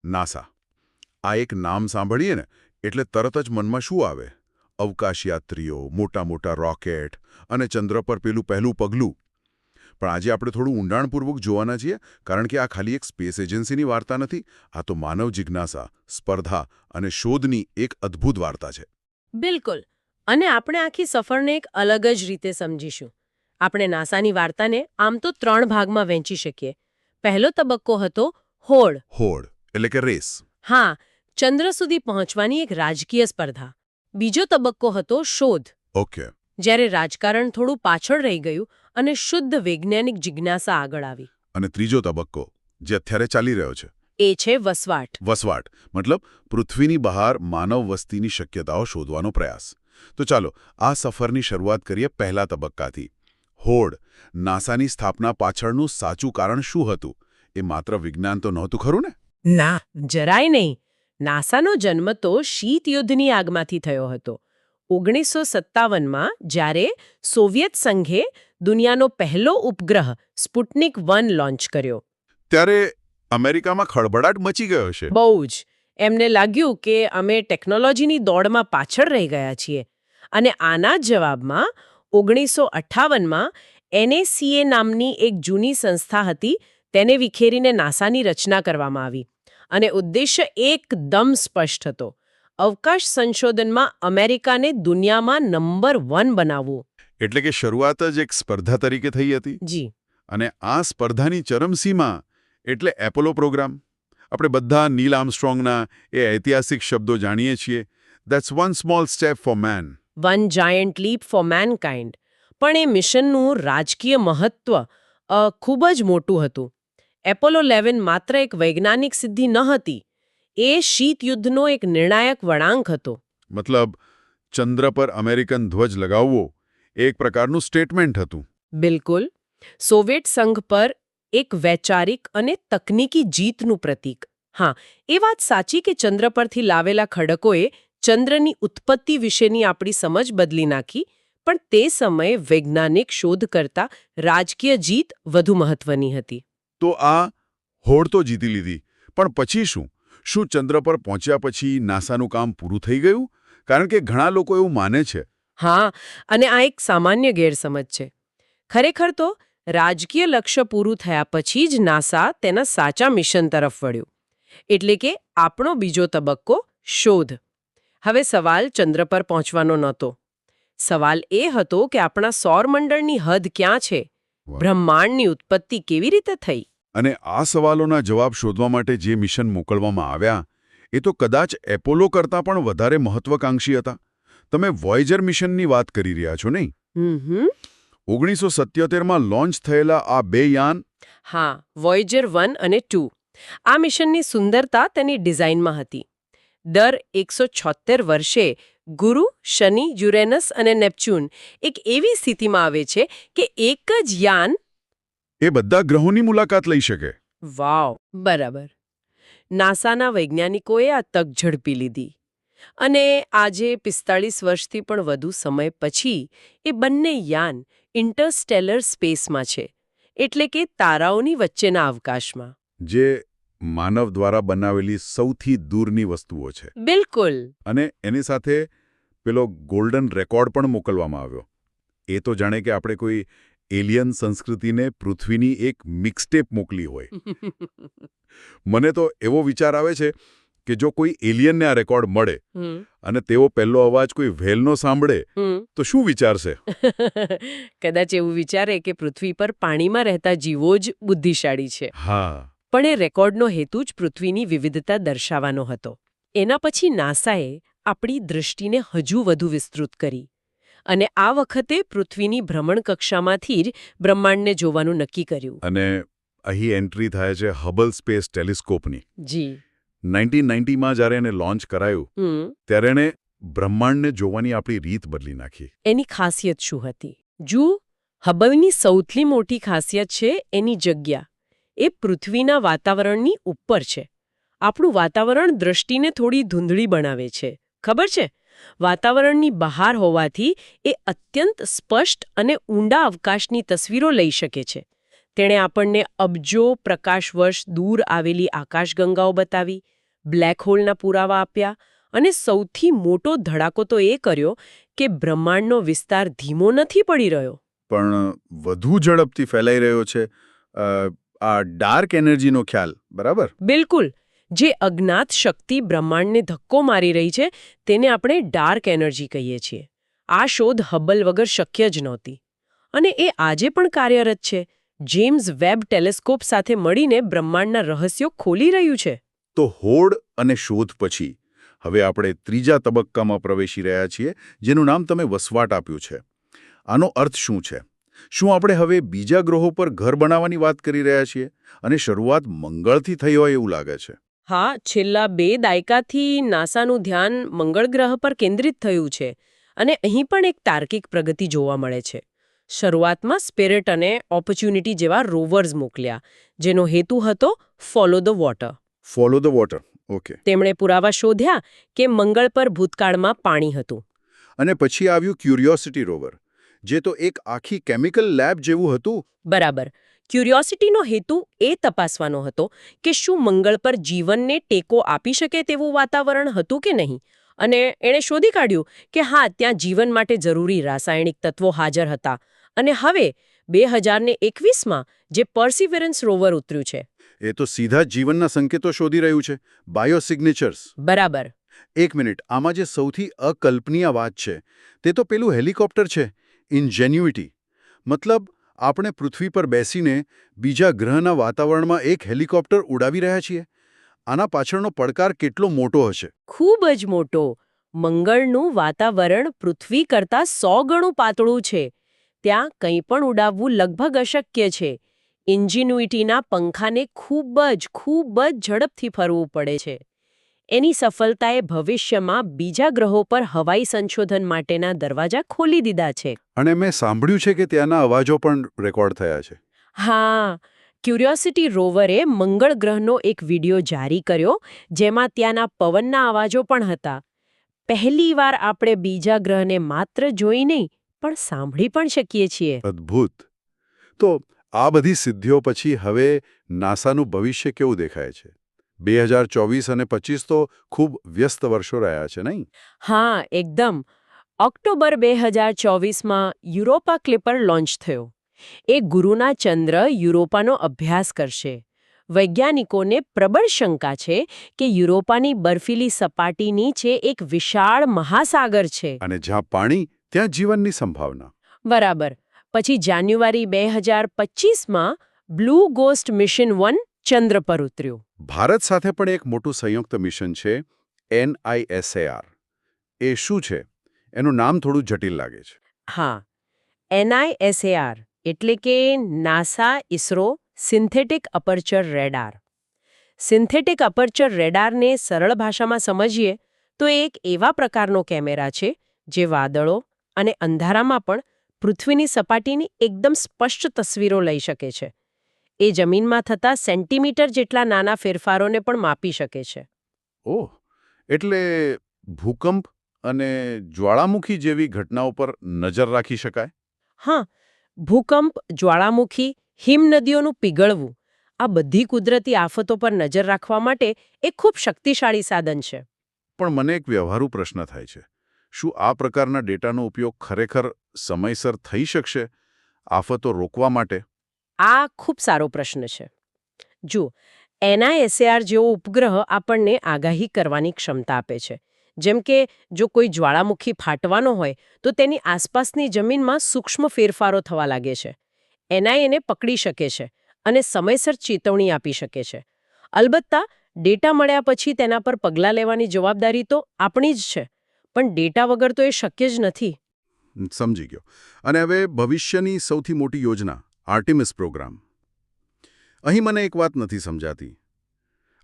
NASA. આ એક નામ સાંભળીએ ને એટલે તરત જ મનમાં શું આવે? અવકાશયાત્રીઓ, મોટા મોટા રોકેટ અને ચંદ્ર પર પેલું પહેલું પગલું. પણ આજે આપણે થોડું ઊંડાણપૂર્વક જોવાના છીએ, કારણ કે આ ખાલી એક સ્પેસ એજન્સીની વાર્તા નથી. આ તો માનવ જિજ્ઞાસા, સ્પર્ધા અને શોધની એક અદ્ભુત વાર્તા છે. બિલકુલ. અને આપણે આખી સફરને એક અલગ જ રીતે સમજીશું. આપણે નાસાની વાર્તાને આમ તો 3 ભાગમાં વહેંચી શકીએ. પહેલો તબક્કો હતો હોડ. હોડ એટલે કે રેસ. હા, ચંદ્ર સુધી પહોંચવાની એક રાજકીય સ્પર્ધા. બીજો તબક્કો હતો શોધ. ઓકે. જ્યારે રાજકારણ થોડું પાછળ રહી ગયું અને શુદ્ધ વૈજ્ઞાનિક જિજ્ઞાસા આગળ આવી. અને ત્રીજો તબક્કો, જે અત્યારે ચાલી રહ્યો છે, એ છે વસવાટ. વસવાટ મતલબ પૃથ્વીની બહાર માનવ વસ્તીની શક્યતાઓ શોધવાનો પ્રયાસ. તો ચાલો આ સફરની શરૂઆત કરીએ પહેલા તબક્કાથી. હોડ. નાસાની સ્થાપના પાછળનું સાચું કારણ શું હતું? એ માત્ર વિજ્ઞાન તો નહોતું ખરું ને? ના, જરાય નહીં. નાસાનો જન્મ તો શીત યુદ્ધની આગમાંથી થયો હતો. 1957માં જ્યારે સોવિયત સંઘે દુનિયાનો પહેલો ઉપગ્રહ સ્પુટનિક 1 લોન્ચ કર્યો. ત્યારે અમેરિકામાં ખળભળાટ મચી ગયો છે. બહુ જ. એમને લાગ્યું કે અમે ટેકનોલોજીની દોડમાં પાછળ રહી ગયા છીએ. અને આના જવાબમાં 1958માં NACA નામની એક જૂની સંસ્થા હતી, તેને વિખેરીને નાસાની રચના કરવામાં આવી. અને ઉદ્દેશ્ય એકદમ સ્પષ્ટ હતો: અવકાશ સંશોધનમાં અમેરિકાને દુનિયામાં નંબર 1 બનાવવું. એટલે કે શરૂઆત જ એક સ્પર્ધા તરીકે થઈ હતી. જી. અને આ સ્પર્ધાની ચરમસીમા એટલે એપોલો પ્રોગ્રામ. આપણે બધા નીલ આર્મસ્ટ્રોંગના એ ઐતિહાસિક શબ્દો જાણીએ છીએ. That's one small step for man. One giant leap for mankind. પણ એ મિશનનું રાજકીય મહત્વ ખૂબ જ મોટું હતું. એપોલો 11 માત્ર એક વૈજ્ઞાનિક સિદ્ધિ ન હતી, એ શીત યુદ્ધનો એક નિર્ણાયક વળાંક હતો. મતલબ ચંદ્ર પર અમેરિકન ધ્વજ લગાવવો એક પ્રકારનું સ્ટેટમેન્ટ હતું. બિલકુલ. સોવિયત સંઘ પર એક વૈચારિક અને તકનીકી જીતનું પ્રતીક. હા, એ વાત સાચી કે ચંદ્ર પરથી લાવેલા ખડકોએ ચંદ્રની ઉત્પત્તિ વિશેની આપણી સમજ બદલી નાખી, પણ તે સમયે વૈજ્ઞાનિક શોધ કરતાં રાજકીય જીત વધુ મહત્વની હતી. તો આ હોડ તો જીતી લીધી, પણ પછી શું? શું ચંદ્ર પર પહોંચ્યા પછી નાસાનું કામ પૂરું થઈ ગયું? કારણ કે ઘણા લોકો એવું માને છે. હા, અને આ એક સામાન્ય ગેરસમજ છે. ખરેખર તો રાજકીય લક્ષ્ય પૂરું થયા પછી જ નાસા તેના સાચા મિશન તરફ વળ્યું. એટલે કે આપણો બીજો તબક્કો, શોધ. હવે સવાલ ચંદ્ર પર પહોંચવાનો નહોતો. સવાલ એ હતો કે આપણા સૌરમંડળની હદ ક્યાં છે? બ્રહ્માંડની ઉત્પત્તિ કેવી રીતે થઈ? અને આ સવાલોના જવાબ શોધવા માટે જે મિશન મોકલવામાં આવ્યા, એ તો કદાચ એપોલો કરતાં પણ વધારે મહત્વાકાંક્ષી હતા. તમે વોયેજર મિશનની વાત કરી રહ્યા છો નહીં? 1977માં લોન્ચ થયેલા આ 2 યાન. હા, વોયેજર 1 અને 2. આ મિશનની સુંદરતા તેની ડિઝાઇનમાં હતી. દર 176 વર્ષે ગુરુ, શનિ, યુરેનસ અને નેપચ્યુન એક એવી સ્થિતિમાં આવે છે કે એક જ યાન એ બધા ગ્રહોની મુલાકાત લઈ શકે. વાવ, બરાબર. નાસાના વૈજ્ઞાનિકોએ આ તક ઝડપી લીધી. અને આજે 45 વર્ષથી પણ વધુ સમય પછી એ બંને યાન ઇન્ટરસ્ટેલર સ્પેસમાં છે, એટલે કે તારાઓની વચ્ચેના અવકાશમાં. જે માનવ દ્વારા બનાવેલી સૌથી દૂરની વસ્તુઓ છે. બિલકુલ. અને એની સાથે પેલો ગોલ્ડન રેકોર્ડ પણ મોકલવામાં આવ્યો. એ તો જાણે કે આપણે કોઈ એલિયન સંસ્કૃતિને પૃથ્વીની એક મિક્સટેપ મોકલી હોય. મને તો એવો વિચાર આવે છે કે જો કોઈ એલિયનને આ રેકોર્ડ મળે અને તેઓ પહેલો અવાજ કોઈ વ્હેલનો સાંભળે તો શું વિચારશે? કદાચ એવું વિચારે કે પૃથ્વી પર પાણીમાં રહેતા જીવો જ બુદ્ધિશાળી છે. હા. પણ એ રેકોર્ડનો હેતુ જ પૃથ્વીની વિવિધતા દર્શાવવાનો હતો. એના પછી નાસાએ આપણી દૃષ્ટિને હજુ વધુ વિસ્તૃત કરી અને આ વખતે પૃથ્વીની ભ્રમણકક્ષામાંથી જ બ્રહ્માંડને જોવાનું નક્કી કર્યું. અને અહીં એન્ટ્રી થાય છે હબલ સ્પેસ ટેલિસ્કોપની. જી. 1990માં જ્યારે એને લોન્ચ કરાયું, ત્યારે એણે બ્રહ્માંડને જોવાની આપણી રીત બદલી નાખી. એની ખાસિયત શું હતી? જુઓ, હબલની સૌથી મોટી ખાસિયત છે એની જગ્યા. એ પૃથ્વીના વાતાવરણની ઉપર છે. આપણું વાતાવરણ દૃષ્ટિને થોડી ધૂંધળી બનાવે છે, ખબર છે? વાતાવરણની બહાર હોવાથી એ અત્યંત સ્પષ્ટ અને ઊંડા અવકાશની તસવીરો લઈ શકે છે. તેણે આપણને અબજો પ્રકાશ વર્ષ દૂર આવેલી આકાશગંગાઓ બતાવી, બ્લેક હોલના પુરાવા આપ્યા અને સૌથી મોટો ધડાકો તો એ કર્યો કે બ્રહ્માંડનો વિસ્તાર ધીમો નથી પડી રહ્યો. પણ વધુ ઝડપથી ફેલાઈ રહ્યો છે આ ડાર્ક એનર્જીનો ખ્યાલ, બરાબર? બિલકુલ. જે અજ્ઞાત શક્તિ બ્રહ્માંડને ધક્કો મારી રહી છે તેને આપણે ડાર્ક એનર્જી કહીએ છીએ. આ શોધ હબલ વગર શક્ય જ નહોતી. અને એ આજે પણ કાર્યરત છે. જેમ્સ વેબ ટેલિસ્કોપ સાથે મળીને બ્રહ્માંડના રહસ્યો ખોલી રહ્યું છે. તો હોડ અને શોધ પછી હવે આપણે ત્રીજા તબક્કામાં પ્રવેશી રહ્યા છીએ, જેનું નામ તમે વસવાટ આપ્યું છે. આનો અર્થ શું છે? શું આપણે હવે બીજા ગ્રહો પર ઘર બનાવવાની વાત કરી રહ્યા છીએ અને શરૂઆત મંગળથી થઈ હોય એવું લાગે છે? હા, છેલ્લા 2 દાયકાથી નાસાનું ધ્યાન મંગળ ગ્રહ પર કેન્દ્રિત થયું છે અને અહીં પણ એક તાર્કિક પ્રગતિ જોવા મળે છે. શરૂઆતમાં સ્પિરિટ અને ઓપોર્ચ્યુનિટી જેવા રોવર્સ મોકલ્યા, જેનો હેતુ હતો follow the water. Follow the water, okay. તેમણે પુરાવા શોધ્યા કે મંગળ પર ભૂતકાળમાં પાણી હતું. અને પછી આવ્યું ક્યુરિયોસિટી રોવર, જે તો એક આખી કેમિકલ લેબ જેવું હતું. બરાબર. ક્યુરિયોસિટીનો હેતુ એ તપાસવાનો હતો કે શું મંગળ પર જીવનને ટેકો આપી શકે તેવું વાતાવરણ હતું કે નહીં. અને એણે શોધી કાઢ્યું કે હા, ત્યાં જીવન માટે જરૂરી રાસાયણિક તત્વો હાજર હતા. અને હવે 2021માં જે પર્સિવરન્સ રોવર ઉતર્યું છે, એ તો સીધા જીવનના સંકેતો શોધી રહ્યું છે, બાયોસિગ્નેચર્સ. બરાબર. એક મિનિટ, આમાં જે સૌથી અકલ્પનીય વાત છે તે તો પેલું હેલિકોપ્ટર છે, ઇન્જેન્યુઇટી. મતલબ આપણે પૃથ્વી પર બેસીને બીજા ગ્રહના વાતાવરણમાં એક હેલિકોપ્ટર ઉડાવી રહ્યા છીએ. આના પાછળનો પડકાર કેટલો મોટો હશે? ખૂબ જ મોટો. મંગળનું વાતાવરણ પૃથ્વી કરતાં 100 ગણું પાતળું છે. ત્યાં કંઈ પણ ઉડાવવું લગભગ અશક્ય છે. ઇન્જિન્યુઇટીના પંખાને ખૂબ જ ઝડપથી ફરવું પડે છે. એની સફળતાએ ભવિષ્યમાં બીજા ગ્રહો પર હવાઈ સંશોધન માટેના દરવાજા ખોલી દીધા છે. અને મેં સાંભળ્યું છે કે ત્યાંના અવાજો પણ રેકોર્ડ થયા છે. હા, ક્યુરિયોસિટી રોવરે મંગળ ગ્રહનો એક વિડિયો જારી કર્યો, જેમાં ત્યાંના પવનના અવાજો પણ હતા. પહેલીવાર આપણે બીજા ગ્રહને માત્ર જોઈ નહીં, પણ સાંભળી પણ શકીએ છીએ. અદ્ભુત. તો આ બધી સિદ્ધિઓ પછી હવે નાસાનું ભવિષ્ય કેવું દેખાય છે? 2024 અને 25 તો ખૂબ વ્યસ્ત વર્ષો રહ્યા છે, નહીં? હા, એકદમ. ઓક્ટોબર 2024માં યુરોપા ક્લિપર લોન્ચ થયો. એ ગુરુના ચંદ્ર યુરોપાનો અભ્યાસ કરશે. વૈજ્ઞાનિકોને પ્રબળ શંકા છે કે યુરોપાની બર્ફીલી સપાટી નીચે એક વિશાળ મહાસાગર છે. અને જ્યાં પાણી, ત્યાં જીવનની સંભાવના. બરાબર. પછી જાન્યુઆરી 2025માં બ્લુ ગોસ્ટ મિશન 1 ચંદ્ર પર ઉતર્યું. ભારત સાથે પણ એક મોટું સંયુક્ત મિશન છે, NISAR. એ શું છે? એનું નામ થોડું જટિલ લાગે છે. હા, NISAR એટલે કે NASA ISRO synthetic aperture radar. Synthetic aperture રેડારને સરળ ભાષામાં સમજીએ તો એક એવા પ્રકારનો કેમેરા છે જે વાદળો અને અંધારામાં પણ પૃથ્વીની સપાટીની એકદમ સ્પષ્ટ તસવીરો લઈ શકે છે. એ જમીનમાં થતા સેન્ટીમીટર જેટલા નાના ફેરફારોને પણ માપી શકે છે. ઓહ, એટલે ભૂકંપ અને જ્વાળામુખી જેવી ઘટનાઓ પર નજર રાખી શકાય? હા, ભૂકંપ, જ્વાળામુખી, હિમનદીઓનું પીગળવું, આ બધી કુદરતી આફતો પર નજર રાખવા માટે એક ખૂબ શક્તિશાળી સાધન છે. પણ મને એક વ્યવહારુ પ્રશ્ન થાય છે. શું આ પ્રકારના ડેટાનો ઉપયોગ ખરેખર સમયસર થઈ શકશે આફતો રોકવા માટે? આ ખૂબ સારો પ્રશ્ન છે. જુઓ, NISAR જેવો ઉપગ્રહ આપણને આગાહી કરવાની ક્ષમતા આપે છે. જેમ કે જો કોઈ જ્વાળામુખી ફાટવાનો હોય તો તેની આસપાસની જમીનમાં સૂક્ષ્મ ફેરફારો થવા લાગે છે. NI એને પકડી શકે છે અને સમયસર ચેતવણી આપી શકે છે. અલબત્ત ડેટા મળ્યા પછી તેના પર પગલાં લેવાની જવાબદારી તો આપણી જ છે, પણ ડેટા વગર તો એ શક્ય જ નથી. સમજી ગયો. અને હવે ભવિષ્યની સૌથી મોટી યોજના, આર્ટેમિસ પ્રોગ્રામ. અહીં મને એક વાત નથી સમજાતી.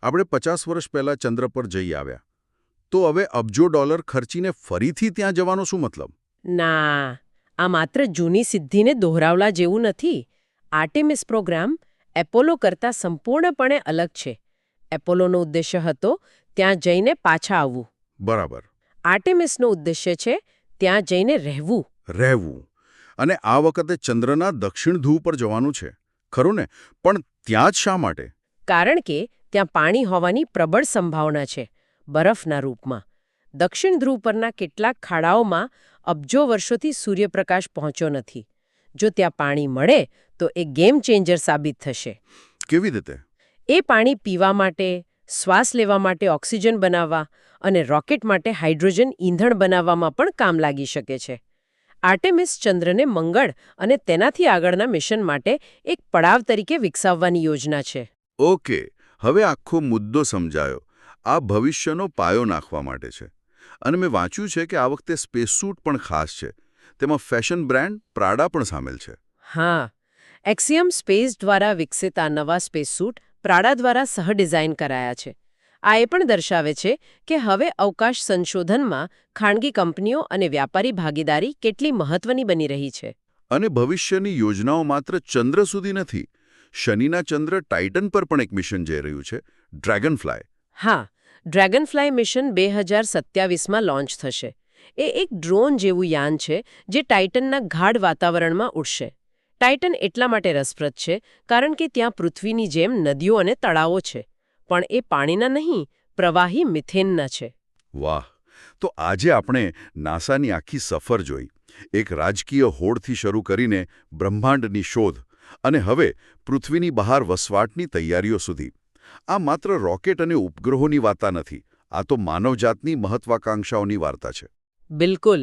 આપણે 50 વર્ષ પહેલા ચંદ્ર પર જઈ આવ્યા, તો હવે અબજો ડોલર ખર્ચીને ફરીથી ત્યાં જવાનો શું મતલબ? ના, આ માત્ર જૂની સિદ્ધિને દોહરાવલા જેવું નથી. આર્ટેમિસ પ્રોગ્રામ એપોલો કરતાં સંપૂર્ણપણે અલગ છે. એપોલોનો ઉદ્દેશ્ય હતો ત્યાં જઈને પાછા આવવું. બરાબર. આર્ટેમિસનો ઉદ્દેશ્ય છે ત્યાં જઈને રહેવું. અને આ વખતે ચંદ્રના દક્ષિણ ધ્રુવ પર જવાનું છે, ખરું ને? પણ ત્યાં જ શા માટે? કારણ કે ત્યાં પાણી હોવાની પ્રબળ સંભાવના છે, બરફના રૂપમાં. દક્ષિણ ધ્રુવ પરના કેટલાક ખાડાઓમાં અબજો વર્ષોથી સૂર્યપ્રકાશ પહોંચ્યો નથી. જો ત્યાં પાણી મળે તો એ ગેમ ચેન્જર સાબિત થશે. કેવી રીતે? એ પાણી પીવા માટે, શ્વાસ લેવા માટે ઓક્સિજન બનાવવા અને રોકેટ માટે હાઇડ્રોજન ઈંધણ બનાવવામાં પણ કામ લાગી શકે છે. આર્ટેમિસ ચંદ્રને મંગળ અને તેનાથી આગળના મિશન માટે એક પડાવ તરીકે વિકસાવવાની યોજના છે. ઓકે, હવે આખો મુદ્દો સમજાયો. આ ભવિષ્યનો પાયો નાખવા માટે છે. અને મેં વાંચ્યું છે કે આ વખતે સ્પેસસૂટ પણ ખાસ છે. તેમાં ફેશન બ્રાન્ડ પ્રાડા પણ સામેલ છે. હા, એક્સિયમ સ્પેસ દ્વારા વિકસિત આ નવા સ્પેસસૂટ પ્રાડા દ્વારા સહ-ડિઝાઇન કરાયા છે. આ એ પણ દર્શાવે છે કે હવે અવકાશ સંશોધનમાં ખાનગી કંપનીઓ અને વ્યાપારી ભાગીદારી કેટલી મહત્વની બની રહી છે. અને ભવિષ્યની યોજનાઓ માત્ર ચંદ્ર સુધી નથી. શનિના ચંદ્ર ટાઇટન પર પણ એક મિશન જઈ રહ્યું છે, ડ્રેગનફ્લાય. હા, ડ્રેગનફ્લાય મિશન 2027માં લોન્ચ થશે. એ એક ડ્રોન જેવું યાન છે જે ટાઇટનના ગાઢ વાતાવરણમાં ઉડશે. ટાઇટન એટલા માટે રસપ્રદ છે કારણ કે ત્યાં પૃથ્વીની જેમ નદીઓ અને તળાવો છે, પણ એ પાણીના નહીં, પ્રવાહી મિથેનના છે. વાહ! તો આજે આપણે નાસાની આખી સફર જોઈ. એક રાજકીય હોડથી શરૂ કરીને બ્રહ્માંડની શોધ અને હવે પૃથ્વીની બહાર વસવાટની તૈયારીઓ સુધી. આ માત્ર રોકેટ અને ઉપગ્રહોની વાર્તા નથી. આ તો માનવજાતની મહત્વાકાંક્ષાઓની વાર્તા છે. બિલકુલ.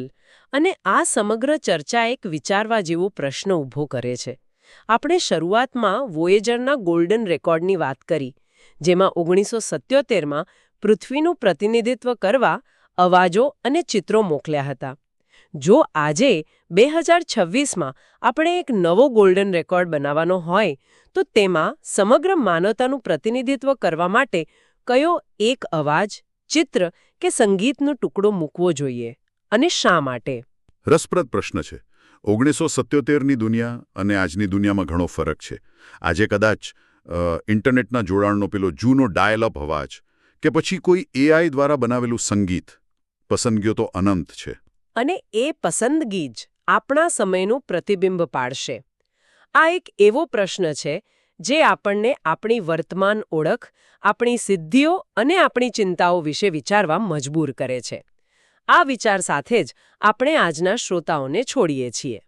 અને આ સમગ્ર ચર્ચા એક વિચારવા જેવો પ્રશ્ન ઊભો કરે છે. આપણે શરૂઆતમાં વોયેજરના ગોલ્ડન રેકોર્ડની વાત કરી, જેમાં 1977માં પૃથ્વીનું પ્રતિનિધિત્વ કરવા અવાજો અને ચિત્રો મોકલ્યા હતા. જો આજે 2026માં આપણે એક નવો ગોલ્ડન રેકોર્ડ બનાવવાનો હોય તો તેમાં સમગ્ર માનવતાનું પ્રતિનિધિત્વ કરવા માટે કયો એક અવાજ, ચિત્ર કે સંગીતનો ટુકડો મૂકવો જોઈએ અને શા માટે? રસપ્રદ પ્રશ્ન છે. 1977ની દુનિયા અને આજની દુનિયામાં ઘણો ફરક છે. આજે કદાચ ઇન્ટરનેટના જોડાણનો પેલો જૂનો ડાયલ અપ અવાજ કે પછી કોઈ એઆઈ દ્વારા બનાવેલું સંગીત, પસંદગીઓ તો અનંત છે. અને એ પસંદગી જ આપણા સમયનું પ્રતિબિંબ પાડશે. આ એક એવો પ્રશ્ન છે જે આપણને આપણી વર્તમાન ઓળખ, આપણી સિદ્ધિઓ અને આપણી ચિંતાઓ વિશે વિચારવા મજબૂર કરે છે. આ વિચાર સાથે જ આપણે આજના શ્રોતાઓને છોડીએ છીએ.